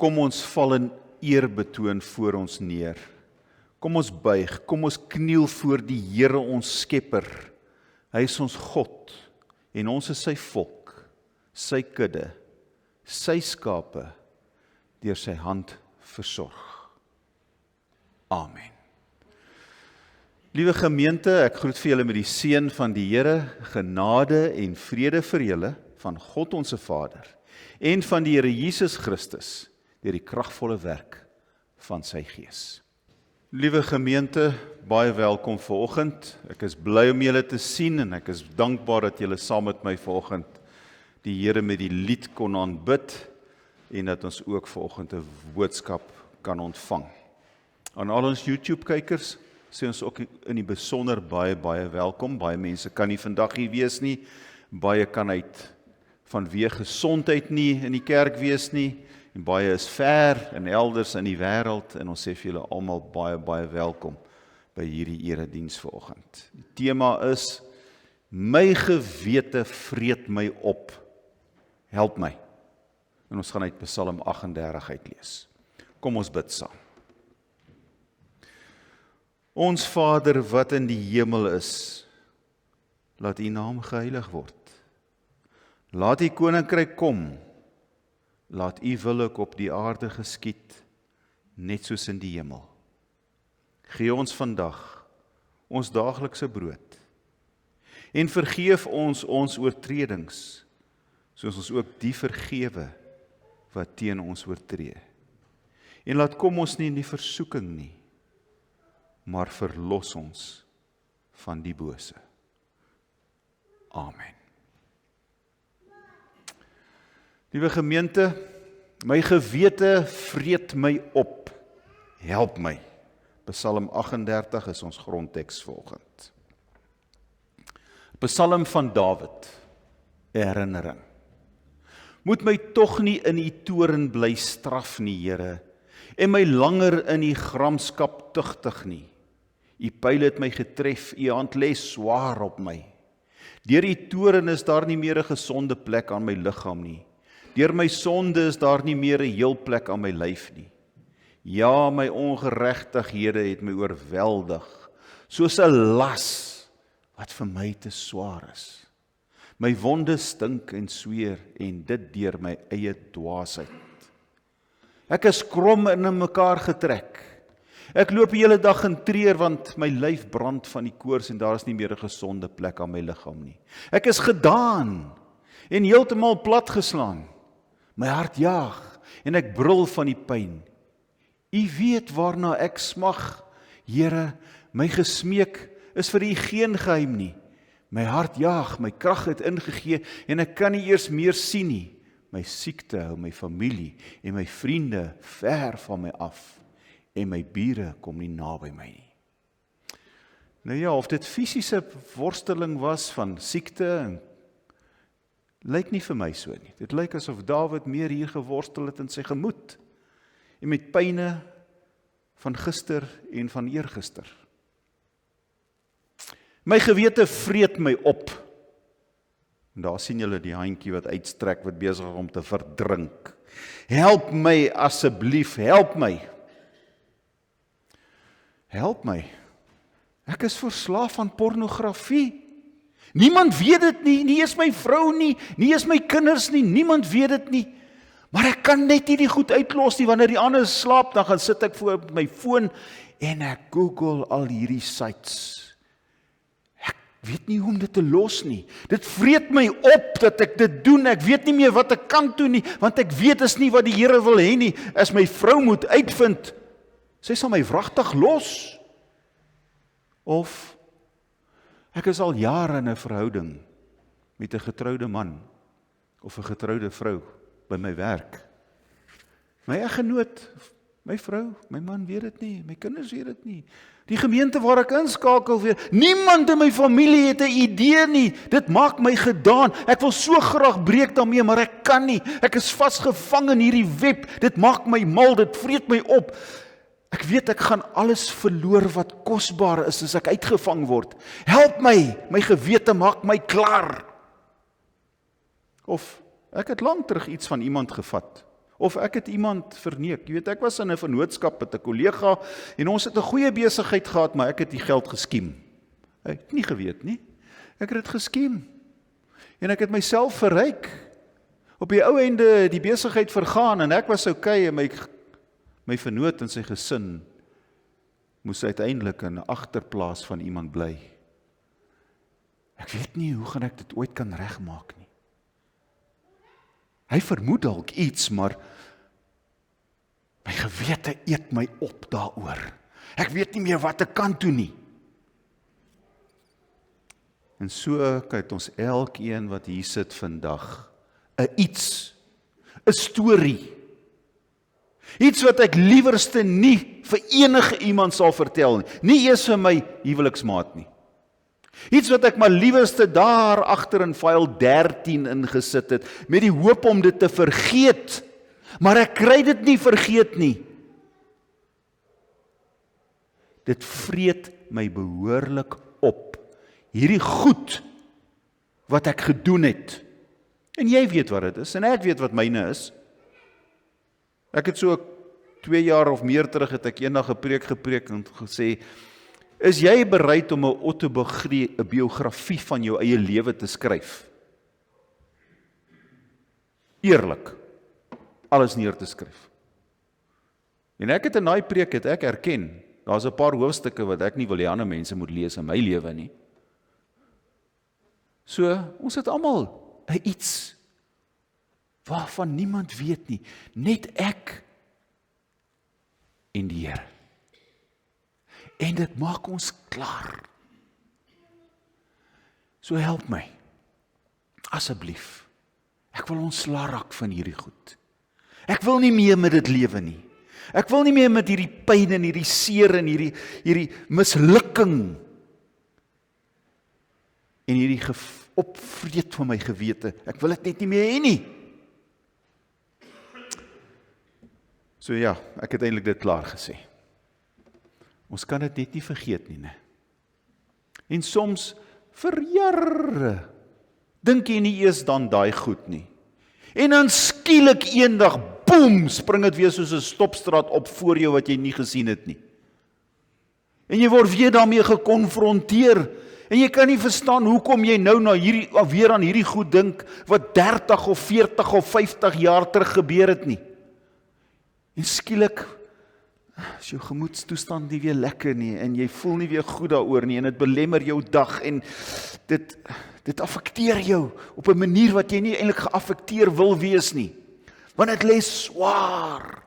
Kom ons val in eerbetoon voor ons neer. Kom ons buig, kom ons kniel voor die Here ons Skepper. Hy is ons God en ons is sy volk, sy kudde, sy skape, deur sy hand versorg. Amen. Liewe gemeente, ek groet vir julle met die seën van die Here, genade en vrede vir julle, van God ons Vader, en van die Here Jesus Christus, deur die kragvolle werk van sy Gees. Liewe gemeente, baie welkom vanoggend. Ek is bly om julle te sien en ek is dankbaar dat julle saam met my vanoggend die Here met die lied kon aanbid en dat ons ook vanoggend 'n boodskap kan ontvang. Aan al ons YouTube-kykers sê ons ook in die besonder baie welkom. Baie mense kan nie vandag hier wees nie. Baie kan uit vanweë gesondheid nie in die kerk wees nie. En baie is ver en elders in die wêreld en ons sê vir julle almal baie welkom by hierdie erediens vanoggend. Die tema is: my gewete vreet my op, help my. En ons gaan uit Psalm 38 uitlees. Kom ons bid saam. Ons Vader wat in die hemel is, laat U naam geheilig word. Laat U koninkryk kom. Laat U wil ook op die aarde geskied, net soos in die hemel. Gee ons vandag ons daaglikse brood en vergeef ons oortredings, soos ons ook die vergewe wat teen ons oortree. En laat kom ons nie in die versoeking nie, maar verlos ons van die bose. Amen. Liewe gemeente, my gewete vreet my op, help my. Psalm 38 is ons grondteks volgend. Psalm van Dawid, herinnering. Moet my tog nie in U toorn bly straf nie, Here, en my langer in U gramskap tugtig nie. U pyl het my getref, U hand lê swaar op my. Deur U toorn is daar nie meer 'n gesonde plek aan my liggaam nie. Deur my sonde is daar nie meer 'n heel plek aan my lyf nie. Ja, my ongeregtighede het my oorweldig, soos 'n las wat vir my te swaar is. My wonde stink en sweer en dit deur my eie dwaasheid. Ek is krom en in mekaar getrek. Ek loop die hele dag in treur want my lyf brand van die koors en daar is nie meer 'n gesonde plek aan my liggaam nie. Ek is gedaan en heeltemal platgeslaan. My hart jaag en ek brul van die pyn. U weet waarna ek smag, Here, my gesmeek is vir U geen geheim nie. My hart jaag, my krag het ingegee en ek kan nie eers meer sien nie. My siekte hou my familie en my vriende ver van my af en my bure kom nie naby my nie. Nou ja, of dit fisiese worsteling was van siekte en lyk nie vir my so nie. Dit lyk asof Dawid meer hier geworstel het in sy gemoed en met pyne van gister en van eergister. My gewete vreet my op. En daar sien julle die handjie wat uitstrek, wat besig is om te verdrink. Help my asseblief, help my. Help my. Ek is verslaaf aan pornografie. Niemand weet dit nie, nie eens my vrou nie, nie eens my kinders nie, niemand weet dit nie. Maar ek kan net nie die goed uitlos nie, wanneer die ander slaap, dan gaan sit ek voor my foon en ek Google al hierdie sites. Ek weet nie hoe om dit te los nie. Dit vreet my op dat ek dit doen, ek weet nie meer wat ek kan doen nie, want ek weet is nie wat die Here wil hê nie, as my vrou moet uitvind, sy sal my wragtig los. Of ek is al jare in 'n verhouding met 'n getroude man of 'n getroude vrou by my werk. My eggenoot, my vrou, my man weet dit nie, my kinders weet dit nie. Die gemeente waar ek inskakel weer, niemand in my familie het 'n idee nie. Dit maak my gedaan. Ek wil so graag breek daarmee, maar ek kan nie. Ek is vasgevang in hierdie web. Dit maak my mal, dit vreet my op. Ek weet ek gaan alles verloor wat kosbaar is as ek uitgevang word. Help my gewete maak my klaar. Of ek het lank terug iets van iemand gevat Of ek het iemand verneek. Jy weet, ek was in 'n vennootskap met 'n kollega en ons het 'n goeie besigheid gehad, maar ek het die geld geskiem. Ek het nie geweet nie. Ek het dit geskiem. En ek het myself verryk. Op die ou einde die besigheid vergaan en ek was okay en my vennoot en sy gesin moes uiteindelik in 'n agterplaas van iemand bly. Ek weet nie hoe gaan ek dit ooit kan regmaak nie. Hy vermoed dalk iets, maar my gewete eet my op daaroor. Ek weet nie meer wat ek kan doen nie. En so kyk ons elkeen wat hier sit vandag, 'n iets, 'n storie. Iets wat ek liewerste nie vir enige iemand sal vertel nie. Nie eers vir my huweliksmaat nie. Iets wat ek maar liewerste daar agter in file 13 ingesit het, met die hoop om dit te vergeet, maar ek kry dit nie vergeet nie. Dit vreet my behoorlik op. Hierdie goed wat ek gedoen het. En jy weet wat dit is, en ek weet wat myne is. Ek het so 2 jaar of meer terug het ek eendag 'n preek gepreek en gesê, is jy bereid om 'n biografie van jou eie lewe te skryf? Eerlik, alles neer te skryf. En ek het in daai preek het ek erken, daar's 'n paar hoofstukke wat ek nie wil hê ander mense moet lees in my lewe nie. So, ons het almal 'n iets waarvan niemand weet nie, net ek en die Here. En dit maak ons klaar. So help my, asseblief. Ek wil ontslaa raak van hierdie goed. Ek wil nie meer met dit lewe nie. Ek wil nie meer met hierdie pyn en hierdie seer en hierdie mislukking en hierdie opvreet van my gewete. Ek wil dit net nie meer hê nie. So ja, ek het eintlik dit klaar gesê. Ons kan dit net nie vergeet nie, né? En soms vir jare dink jy nie eers dan daai goed nie. En dan skielik eendag, boem, spring dit weer soos 'n stopstraat op voor jou wat jy nie gesien het nie. En jy word weer daarmee gekonfronteer. En jy kan nie verstaan hoekom jy nou weer aan hierdie goed dink wat 30 of 40 of 50 jaar terug gebeur het nie. En skielik is jou gemoedstoestand nie weer lekker nie en jy voel nie weer goed daaroor nie en dit belemmer jou dag en dit affekteer jou op 'n manier wat jy nie eintlik geaffekteer wil wees nie. Want dit lê swaar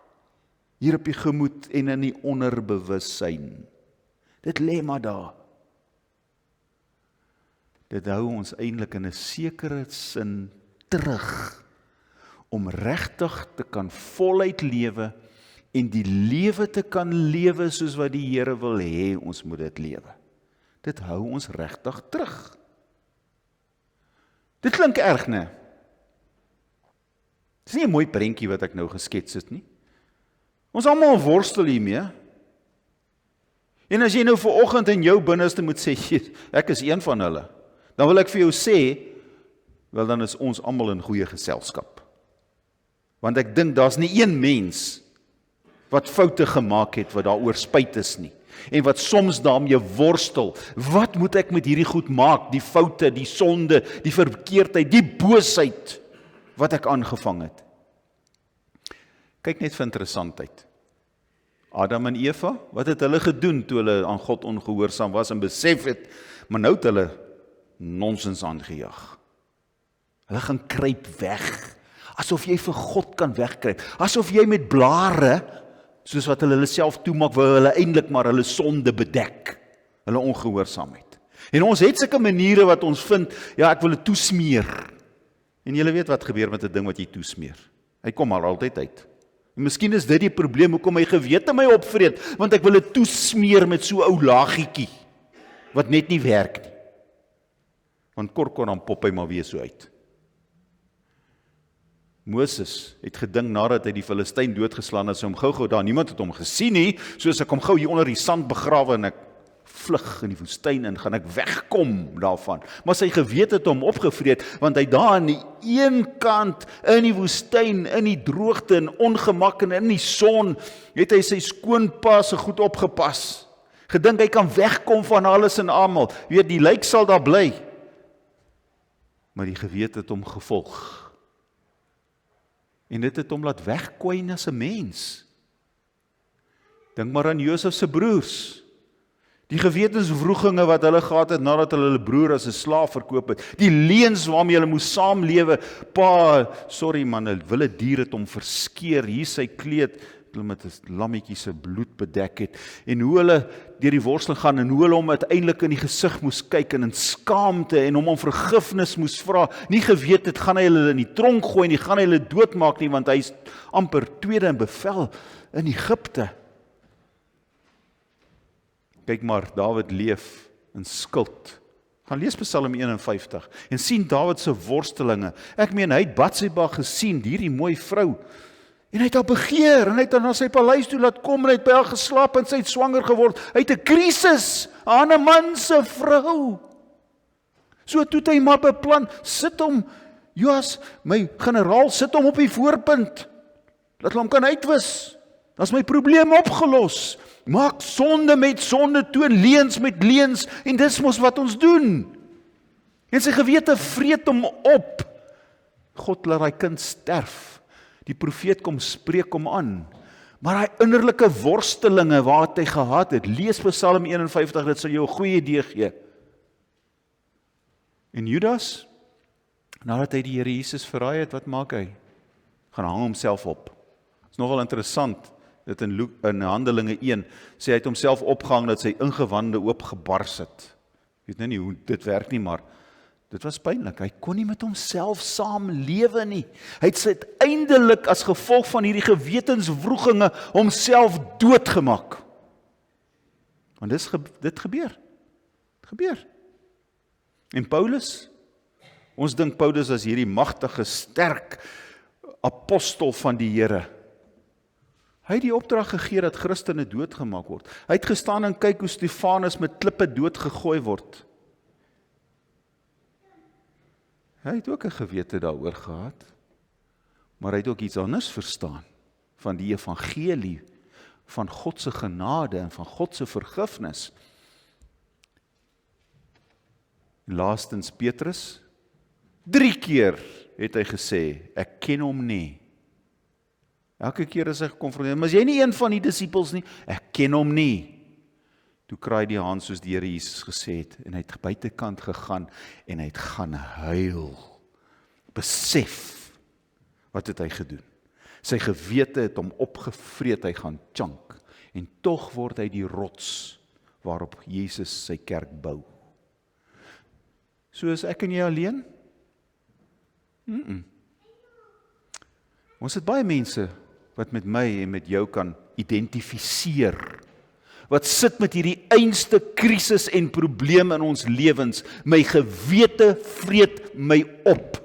hier op die gemoed en in die onderbewussyn. Dit lê maar daar. Dit hou ons eintlik in 'n sekere sin terug om regtig te kan voluit lewe en die lewe te kan lewe soos wat die Here wil hê ons moet dit lewe. Dit hou ons regtig terug. Dit klink erg, né? Dis nie 'n mooi prentjie wat ek nou geskets het nie. Ons almal worstel hiermee. En as jy nou vanoggend in jou binneste moet sê, ek is een van hulle, dan wil ek vir jou sê, wel dan is ons almal in goeie geselskap. Want ek dink daar's nie een mens wat foute gemaak het, wat daaroor spyt is nie. En wat soms daarmee worstel. Wat moet ek met hierdie goed maak? Die foute, die sonde, die verkeerdheid, die boosheid wat ek aangevang het. Kyk net vir interessantheid. Adam en Eva, wat het hulle gedoen toe hulle aan God ongehoorsaam was en besef het, maar nou het hulle nonsens aangejaag. Hulle gaan kruip weg, asof jy vir God kan wegkruip, asof jy met blare, soos wat hulle self toemaak, wil hulle eintlik maar hulle sonde bedek, hulle ongehoorsaamheid. En ons het sulke maniere wat ons vind, ja, ek wil dit toesmeer. En julle weet wat gebeur met 'n ding wat jy toesmeer. Hy kom maar altyd uit. En miskien is dit die probleem hoekom my gewete my opvreet, want ek wil dit toesmeer met so 'n ou laagietjie wat net nie werk nie. Want kort dan pop hy maar weer so uit. Moses het gedink nadat hy die Filistyn doodgeslaan het, sy hom gou-gou daar, niemand het hom gesien nie, soos ek hom gou hier onder die sand begrawe en ek vlug in die woestyn en gaan ek wegkom daarvan. Maar sy gewete het hom opgevreet, want hy daar aan die een kant in die woestyn, in die droogte en ongemak en in die son, het hy sy skoonpa se goed opgepas. Gedink hy kan wegkom van alles en almal. Weet, die lijk sal daar bly. Maar die gewete het hom gevolg. En dit het hom laat wegkwyn as 'n mens. Dink maar aan Josef se broers. Die gewetenswroeginge wat hulle gehad het nadat hulle broer as 'n slaaf verkoop het. Die leuns waarmee hulle moes saamlewe. Pa, sorry man, 'n wilde dier het hom verskeer. Hier sy kleed met 'n lammetjie se bloed bedek het. En hoe hulle deur die worsteling gaan en hoe hulle hom uiteindelik in die gesig moes kyk en in skaamte en hom om vergifnis moes vra. Nie geweet het, gaan hy hulle in die tronk gooi nie, gaan hy hulle doodmaak nie, want hy is amper tweede in bevel in Egipte. Kyk maar, Dawid leef in skuld. Gaan lees Psalm 51 en sien Dawid se worstelinge. Ek meen, hy het Batseba gesien, hierdie mooi vrou. En hy het haar begeer, en hy het haar na sy paleis toe laat kom, en hy het by haar geslaap, en sy het swanger geword. Hy het 'n krisis, aan 'n man se vrou. So toe het hy maar beplan, sit hom, Joas, my generaal, sit hom op die voorpunt, dat hulle hom kan uitwis. Dan is my probleem opgelos. Maak sonde met sonde toon, leuns met leuns, en dis mos wat ons doen. En sy gewete vreet hom op. God laat hy kind sterf. Die profeet kom spreek hom aan. Maar hy innerlike worstelinge wat hy gehad het, lees Psalm 51, dit sal jou 'n goeie idee gee. En Judas, nadat hy die Here Jesus verraai het, wat maak hy? Gaan hang homself op. Dit is nogal interessant, dit in Handelinge 1, sê hy het homself opgehang dat sy ingewande oopgebars het. Ek weet nou nie hoe dit werk nie, maar dit was pynlik. Hy kon nie met homself saam lewe nie. Hy het uiteindelik as gevolg van hierdie gewetenswroeginge homself doodgemaak. Want dit gebeur. Dit gebeur. En Paulus, ons dink Paulus as hierdie magtige, sterk apostel van die Here. Hy het die opdrag gegee dat Christene doodgemaak word. Hy het gestaan en kyk hoe Stefanus met klippe doodgegooi word. Hy het ook 'n gewete daaroor gehad, maar hy het ook iets anders verstaan, van die evangelie, van God se genade en van God se vergifnis. Laastens Petrus, 3 keer het hy gesê, ek ken hom nie. Elke keer as hy gekonfronteer, maar is jy nie een van die disippels nie? Ek ken hom nie. Toe kraai die haan soos die Here Jesus gesê het, en hy het buitekant gegaan, en hy het gaan huil. Besef, wat het hy gedoen? Sy gewete het hom opgevreet, hy gaan tjank, en tog word hy die rots, waarop Jesus sy kerk bou. So is ek en jy alleen? Ons het baie mense, wat met my en met jou kan identifiseer, wat sit met hierdie einste krisis en probleem in ons lewens. My gewete vreet my op.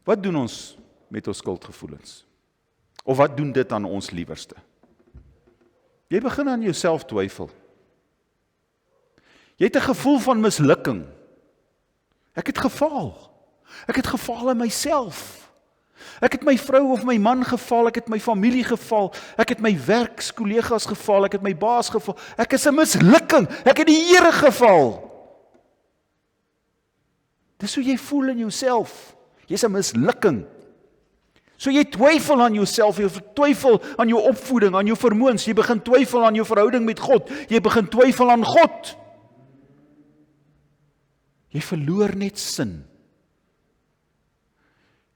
Wat doen ons met ons skuldgevoelens? Of wat doen dit aan ons liewerste? Jy begin aan jouself twyfel. Jy het 'n gevoel van mislukking. Ek het gefaal. Ek het gefaal in myself. Ek het my vrou of my man gefaal, ek het my familie gefaal, ek het my werkskollegas gefaal, ek het my baas gefaal, ek is 'n mislukking, ek het die Here gefaal. Dis hoe jy voel in jouself, jy's 'n mislukking. So jy twyfel aan jouself, jy twyfel aan jou opvoeding, aan jou vermoëns, jy begin twyfel aan jou verhouding met God, jy begin twyfel aan God. Jy verloor net sin.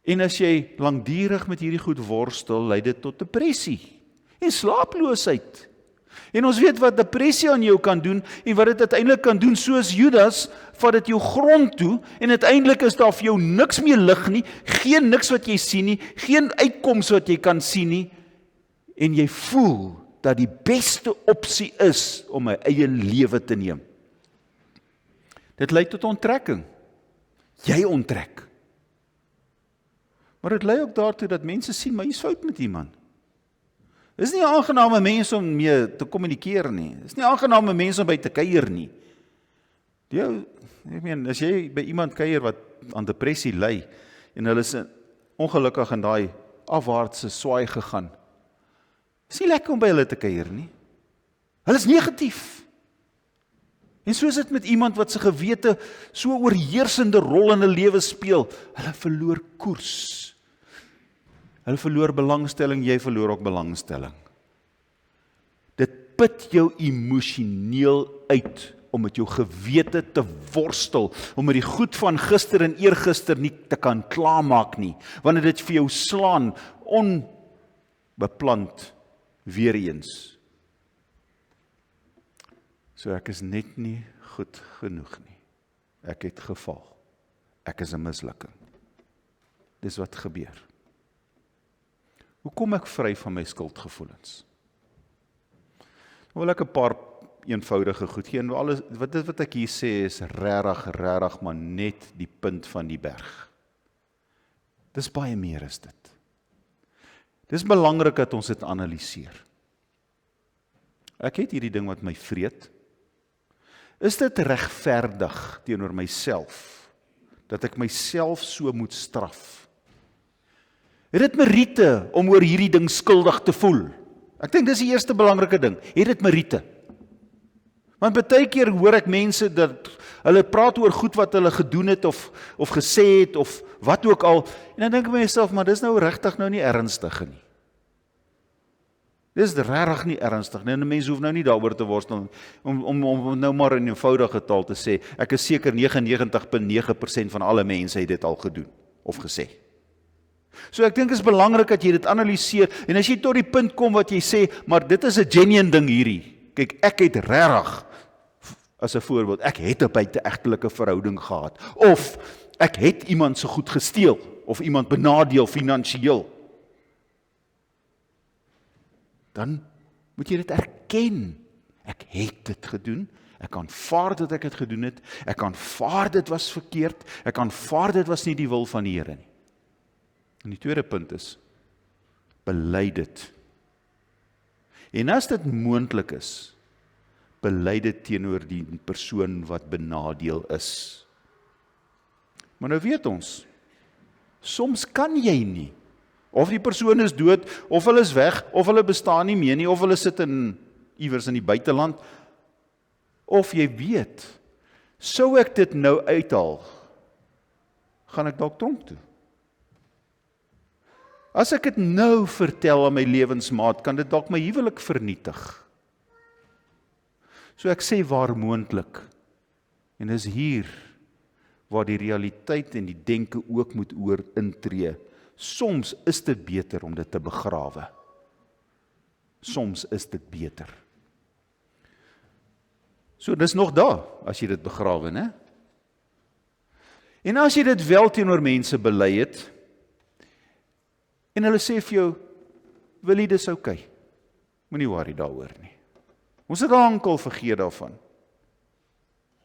En as jy langdurig met hierdie goed worstel, lei dit tot depressie en slaaploosheid. En ons weet wat depressie aan jou kan doen, en wat dit uiteindelik kan doen, soos Judas, vat dit jou grond toe, en uiteindelik is daar vir jou niks meer lig nie, geen niks wat jy sien nie, geen uitkoms wat jy kan sien nie, en jy voel dat die beste opsie is om my eie lewe te neem. Dit lei tot onttrekking. Jy onttrek. Maar dit lei ook daartoe dat mense sien, maar hier's fout met iemand. Dis nie 'n aangename mens om mee te kommunikeer nie. Dis nie 'n aangename mens om by te kuier nie. Ek meen, as jy by iemand kuier wat aan depressie ly en hulle is ongelukkig in daai afwaartse swaai gegaan, is nie lekker om by hulle te kuier nie. Hulle is negatief. En so is dit met iemand wat sy gewete so oorheersende rol in 'n lewe speel. Hulle verloor koers. Hulle verloor belangstelling, jy verloor ook belangstelling. Dit put jou emosioneel uit om met jou gewete te worstel, om met die goed van gister en eergister nie te kan klaarmaak nie, wanneer dit vir jou slaan, onbeplant weer eens. So ek is net nie goed genoeg nie. Ek het geval. Ek is 'n mislukking. Dis wat gebeur. Hoe kom ek vry van my skuldgevoelens? Wil ek 'n paar eenvoudige goed gee, en alles wat ek hier sê is regtig maar net die punt van die berg. Dis baie meer as dit. Dis belangrik dat ons dit analiseer. Ek het hierdie ding wat my vreet. Is dit regverdig teenoor myself, dat ek myself so moet straf? Het dit meriete om oor hierdie ding skuldig te voel? Ek dink dis die eerste belangrike ding. Het dit meriete? Want baie keer hoor ek mense dat hulle praat oor goed wat hulle gedoen het of gesê het of wat ook al, en dan dink ek myself, maar dis nou regtig nou nie ernstig nie. Dis regtig nie ernstig nie. En 'n mens hoef nou nie daaroor te worstel om nou maar in eenvoudige taal te sê, ek is seker 99,9% van alle mense het dit al gedoen of gesê. So ek dink is belangrik dat jy dit analiseer, en as jy tot die punt kom wat jy sê, maar dit is 'n genuine ding hierdie. Kyk, ek het regtig, as 'n voorbeeld, ek het 'n buiteegtelike verhouding gehad, of ek het iemand se goed gesteel, of iemand benadeel finansiëel. Dan moet jy dit erken. Ek het dit gedoen. Ek aanvaar dat ek dit gedoen het. Ek aanvaar dit was verkeerd. Ek aanvaar dit was nie die wil van die Here nie. En die tweede punt is, bely dit. En as dit moontlik is, bely dit teenoor die persoon wat benadeel is. Maar nou weet ons, soms kan jy nie. Of die persoon is dood, of hulle is weg, of hulle bestaan nie meer nie, of hulle sit iewers in die buiteland. Of jy weet, sou ek dit nou uithaal, gaan ek dalk tronk toe. As ek dit nou vertel aan my lewensmaat, kan dit dalk my huwelik vernietig. So ek sê waar moontlik. En dis hier waar die realiteit en die denke ook moet oor intree. Soms is dit beter om dit te begrawe. Soms is dit beter. So dis nog daar, as jy dit begrawe, né? En as jy dit wel teenoor mense bely het, en hulle sê vir jou, Willie, dis okay. Moenie worry daaroor nie. Ons het al vergeet daarvan.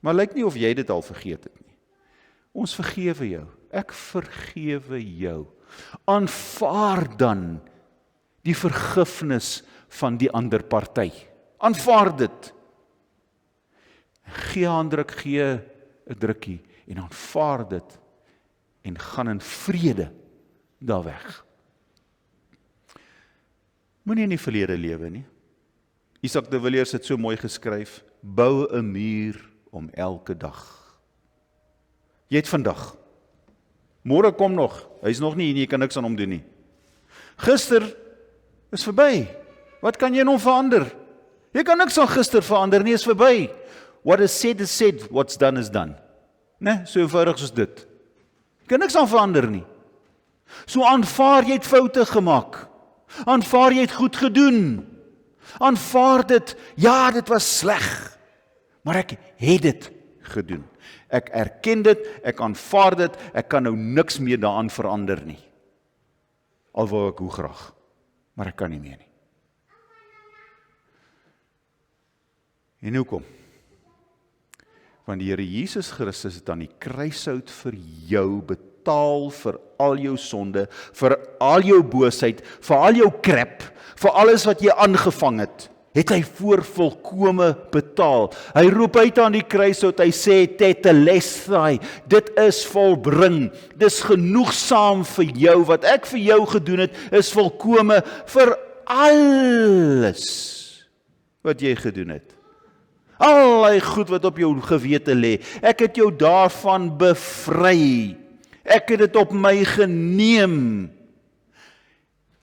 Maar lyk nie of jy dit al vergeet het nie. Ons vergewe jou. Ek vergewe jou. Aanvaar dan die vergifnis van die ander party. Aanvaar dit. Gee 'n handdruk, gee 'n drukkie en aanvaar dit en gaan in vrede daar weg. Moenie in die verlede lewe nie. Isak de Villiers het so mooi geskryf, bou 'n muur om elke dag. Jy het vandag. Môre kom nog, hy is nog nie hier nie, jy kan niks aan hom doen nie. Gister is verby. Wat kan jy in hom verander? Jy kan niks aan gister verander nie, is verby. What is said, what's done is done. Nee, so eenvoudig soos dit. Jy kan niks aan verander nie. So aanvaar jy het foute gemaak. Aanvaar jy het goed gedoen. Aanvaar dit, ja, dit was sleg, maar ek het dit gedoen. Ek erken dit, ek aanvaar dit, ek kan nou niks meer daaraan verander nie. Al wou ek hoe graag, maar ek kan nie meer nie. En hoekom? Want die Here Jesus Christus het aan die kruishout vir jou betaal vir al jou sonde, vir al jou boosheid, vir al jou krap, vir alles wat jy aangevang het hy voor volkome betaal. Hy roep uit aan die kruishout, hy sê, tetelestai, dit is volbring, dis genoegsaam vir jou, wat ek vir jou gedoen het, is volkome vir alles wat jy gedoen het. Al die goed wat op jou gewete lê, ek het jou daarvan bevry, ek het dit op my geneem,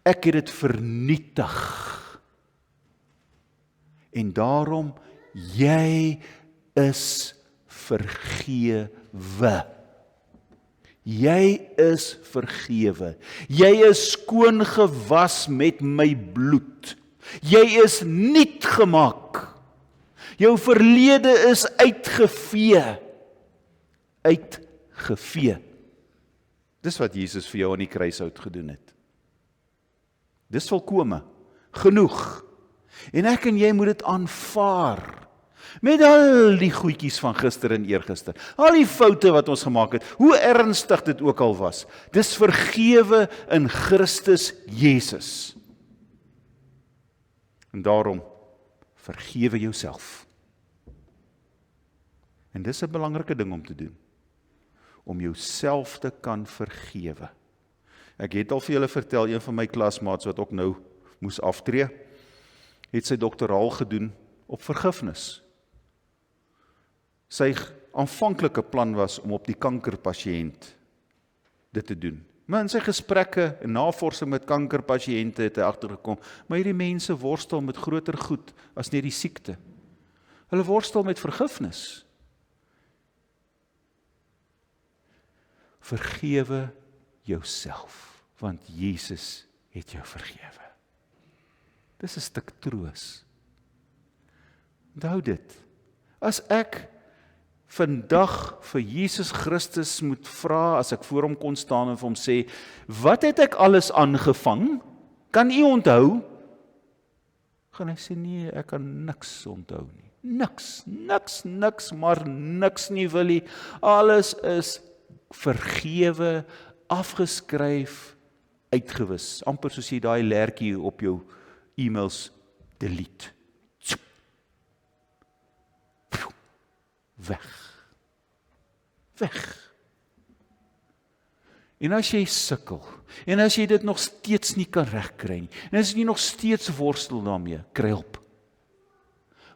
ek het dit vernietig, en daarom, jy is vergewe. Jy is vergewe. Jy is skoon gewas met my bloed. Jy is nuut gemaak. Jou verlede is uitgevee. Uitgevee. Dis wat Jesus vir jou aan die kruishout gedoen het. Dis volkome. Genoeg. En ek en jy moet dit aanvaar. Met al die goedjies van gister en eergister. Al die foute wat ons gemaak het. Hoe ernstig dit ook al was. Dis vergewe in Christus Jesus. En daarom, vergewe jouself. En dis 'n belangrike ding om te doen. Om jouself te kan vergewe. Ek het al vir julle vertel, een van my klasmaats wat ook nou moes aftree, het sy doktoraal gedoen op vergifnis. Sy aanvanklike plan was om op die kankerpasiënt dit te doen. Maar in sy gesprekke en navorsing met kankerpasiënte het hy agtergekom, maar hierdie mense worstel met groter goed as net die siekte. Hulle worstel met vergifnis. Vergewe jouself, want Jesus het jou vergewe. Dis 'n stuk troos. Onthou dit. As ek vandag vir Jesus Christus moet vra, as ek voor hom kon staan en vir hom sê, wat het ek alles aangevang? Kan u onthou? Gaan hy sê, nee, ek kan niks onthou nie. Niks, maar niks nie, Willie. Alles is vergewe, afgeskryf, uitgewis. Amper soos jy daai lertjie op jou e-mails delete. Weg. En as jy sukkel, en as jy dit nog steeds nie kan regkry nie, en as jy nog steeds worstel daarmee, kry hulp.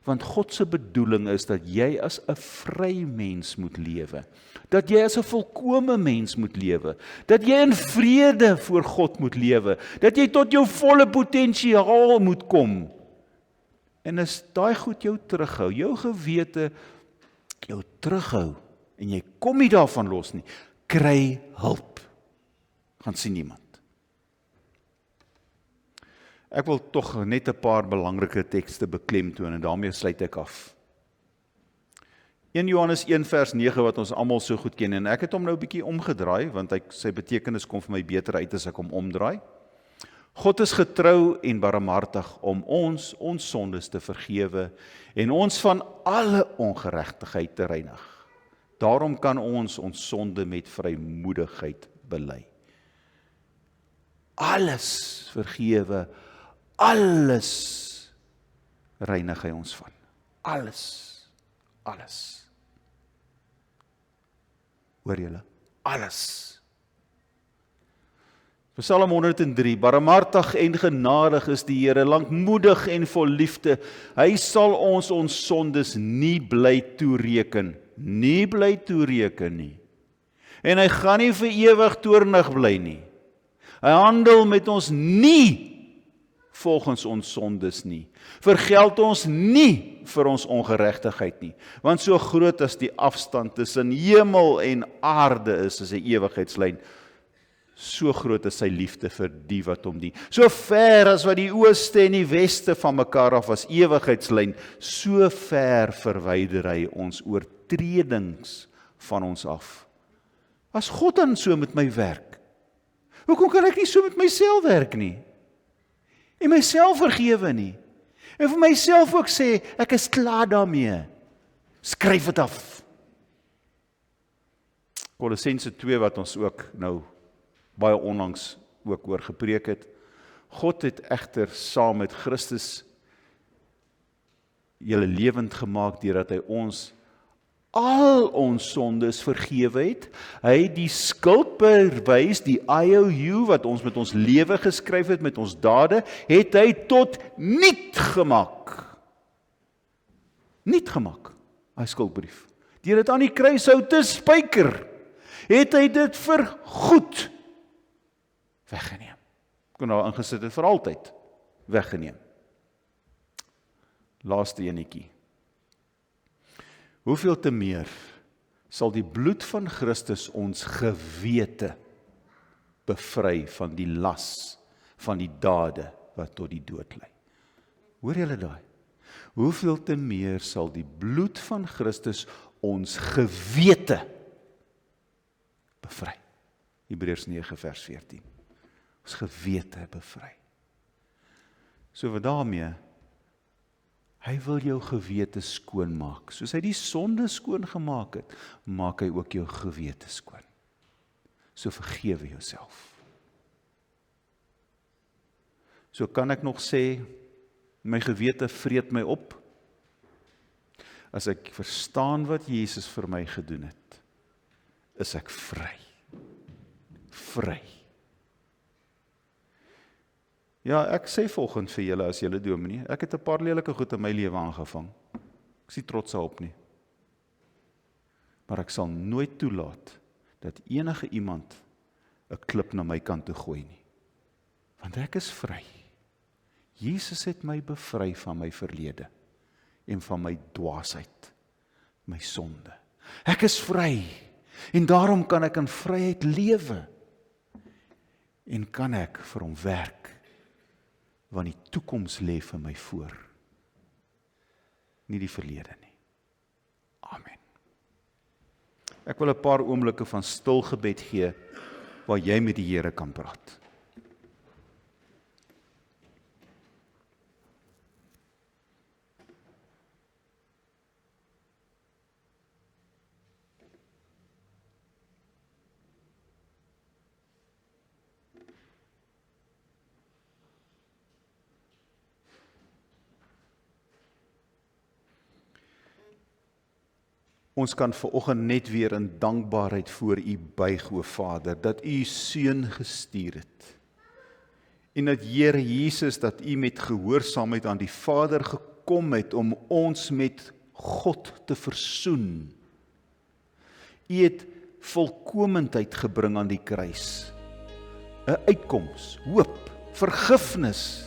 Want God se bedoeling is dat jy as 'n vry mens moet lewe. Dat jy as 'n volkome mens moet lewe. Dat jy in vrede voor God moet lewe. Dat jy tot jou volle potensiaal moet kom. En as daai goed jou terughou, jou gewete jou terughou, en jy kom nie daarvan los nie, kry hulp. Gaan sien iemand. Ek wil tog net 'n paar belangrike tekste beklemtoon en daarmee sluit ek af. 1 Johannes 1 vers 9 wat ons almal so goed ken, en ek het hom nou 'n bietjie omgedraai, want sy betekenis kom vir my beter uit as ek hom omdraai. God is getrou en barmhartig om ons sondes te vergewe en ons van alle ongeregtigheid te reinig. Daarom kan ons sonde met vrymoedigheid bely. Alles vergewe, alles reinig hy ons van. Alles. Hoor julle? Alles. Psalm 103, barmhartig en genadig is die Here, lankmoedig en vol liefde. Hy sal ons sondes nie bly toereken nie. En hy gaan nie vir ewig toornig bly nie. Hy handel met ons nie volgens ons sondes nie. Vergeld ons nie vir ons ongeregtigheid nie. Want so groot as die afstand tussen hemel en aarde is 'n ewigheidslyn, so groot is sy liefde vir die wat hom dien. So ver as wat die ooste en die weste van mekaar af as ewigheidslyn, so ver verwyder hy ons oortredings van ons af. As God dan so met my werk, hoekom kan ek nie so met myself werk nie? En myself vergewe nie? En vir myself ook sê, ek is klaar daarmee. Skryf dit af. Kolossense 2 wat ons ook nou baie onlangs ook oor gepreek het. God het egter saam met Christus julle lewend gemaak deurdat hy ons al ons sondes vergewe het. Hy het die skuld bewys, die IOU wat ons met ons lewe geskryf het, met ons dade, het hy tot niet gemaak. Niet gemaak, hy skuldbrief. Deur dit aan die kruishout te spyker, het hy dit vir goed weggeneem. Kon nou ingesit het vir altyd weggeneem. Laaste enetjie. Hoeveel te meer sal die bloed van Christus ons gewete bevry van die las, van die dade wat tot die dood lei. Hoor julle daai? Hoeveel te meer sal die bloed van Christus ons gewete bevry. Hebreërs 9 vers 14. Ons gewete bevry. So wat daarmee, hy wil jou gewete skoon maak. Soos hy die sonde skoon gemaak het, maak hy ook jou gewete skoon. So vergewe jouself. So kan ek nog sê, my gewete vreet my op, as ek verstaan wat Jesus vir my gedoen het, is ek vry. Vry. Ja, ek sê volgend vir julle as julle dominee, ek het 'n paar lelike goed in my lewe aangevang. Ek is nie trots daarop nie. Maar ek sal nooit toelaat dat enige iemand 'n klip na my kant toe gooi nie. Want ek is vry. Jesus het my bevry van my verlede en van my dwaasheid, my sonde. Ek is vry en daarom kan ek in vryheid lewe en kan ek vir hom werk, want die toekoms lê vir my voor, nie die verlede nie. Amen. Ek wil 'n paar oomblikke van stil gebed gee, waar jy met die Here kan praat. Ons kan vanoggend net weer in dankbaarheid voor U buig, o Vader, dat U Seun gestuur het. En dat Here Jesus, dat U met gehoorsaamheid aan die Vader gekom het om ons met God te versoen. U het volkomendheid gebring aan die kruis. 'n uitkoms, hoop, vergifnis.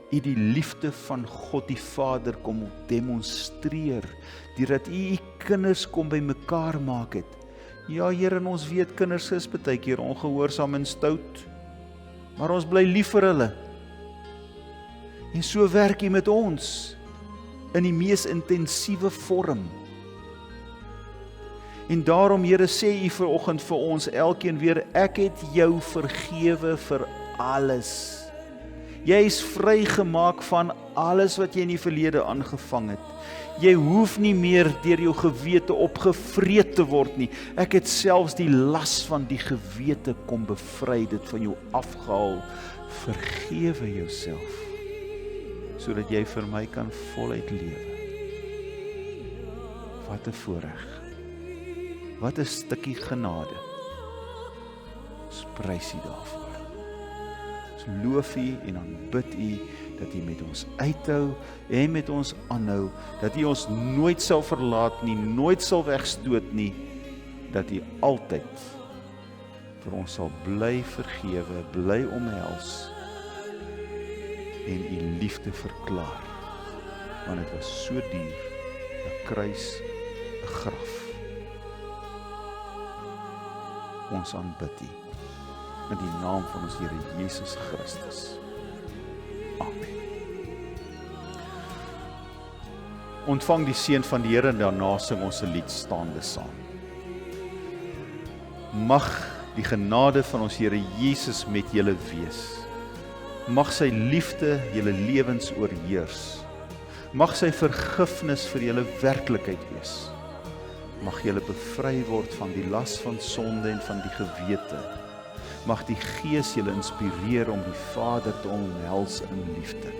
U die liefde van God die Vader kom demonstreer, deurdat U kinders kom by mekaar maak het. Ja, Here, en ons weet kinders is baie keer ongehoorsaam en stout, maar ons bly lief vir hulle. En so werk U met ons, in die mees intensiewe vorm. En daarom, Here, sê U vanoggend vir ons elkeen weer, ek het jou vergewe vir alles. Jy is vrygemaak van alles wat jy in die verlede aangevang het. Jy hoef nie meer deur jou gewete opgevreet te word nie. Ek het selfs die las van die gewete kom bevry, dit van jou afgehaal. Vergewe jouself, sodat jy vir my kan voluit lewe. Wat 'n voorreg. Wat 'n stukkie genade. Ons prys U daarvoor. Ons loof U en aanbid U, dat U met ons uithou en met ons aanhou, dat U ons nooit sal verlaat nie, nooit sal wegstoot nie, dat U altyd vir ons sal bly vergewe, bly omhels en U liefde verklaar, want dit was so duur, 'n kruis, 'n graf. Ons aanbid U in die naam van ons Here Jesus Christus. Amen. Ontvang die seën van die Here en daarna sing ons 'n lied staande saam. Mag die genade van ons Here Jesus met julle wees. Mag sy liefde julle lewens oorheers. Mag sy vergifnis vir julle werklikheid wees. Mag julle bevry word van die las van sonde en van die gewete. Mag die Gees julle inspireer om die Vader te omhels in liefde.